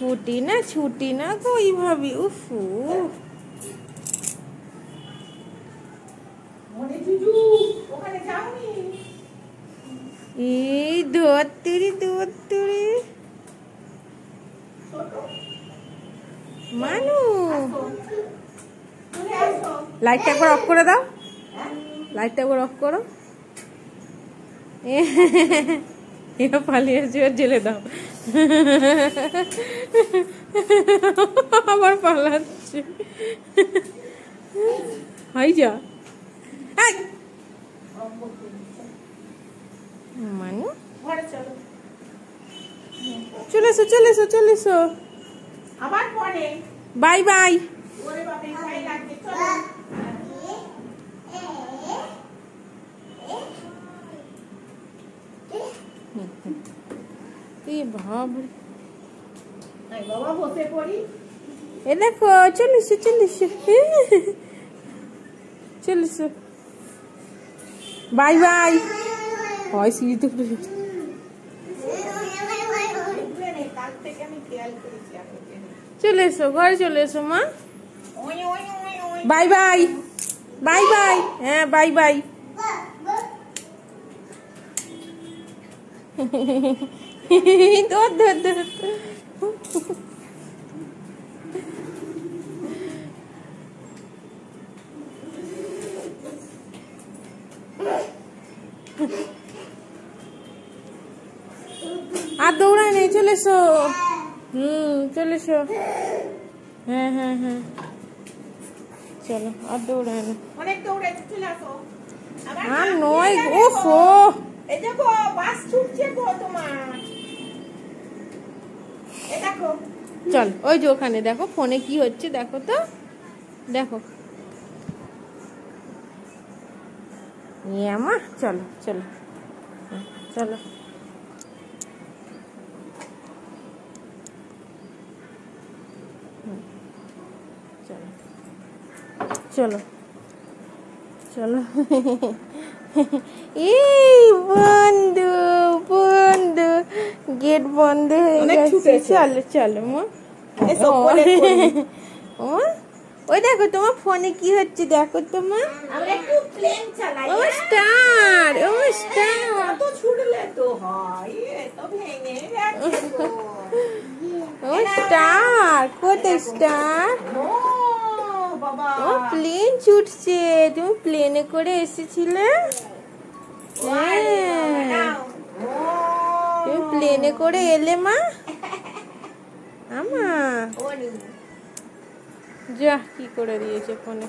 ছুটি না গো এইভাবে। উফ এই দৌড়তুরি মানু, লাইটটা একবার অফ করে দাও, লাইটটা একবার অফ করো। পালিয়ে জেলে দাও, আবার পালাচ্ছে। হাই যা মানু, চলে এসো। Bye bye. এ দেখো চলে এসো। Bye bye. হয় সিঁড়িতে চলে এসো, ঘরে চলে এসো মা। Bye bye. হ্যাঁ বাই বাই। ধর আর দৌড়ায় নেই, চলে এসো। চলে এসো। হ্যাঁ চলো, আর দৌড়ায় না। আর নয় ওফো, চল ওই যে ওখানে দেখো ফোনে কি হচ্ছে, দেখো তো, দেখো। মা চলো চলো চলো। চলো চলো। এই বন্ধু গেট বন্ধ হয়ে গেছে। চলো মা। ওই দেখো তোমার ফোনে কি হচ্ছে, দেখো তোমার। ও স্টার কোথায় স্টার? ও প্লেন ছুটছে, তুমি প্লেনে করে এসেছিলে? তুমি প্লেনে করে এলে মা? আমা যা কি করে দিয়েছে ফোনে।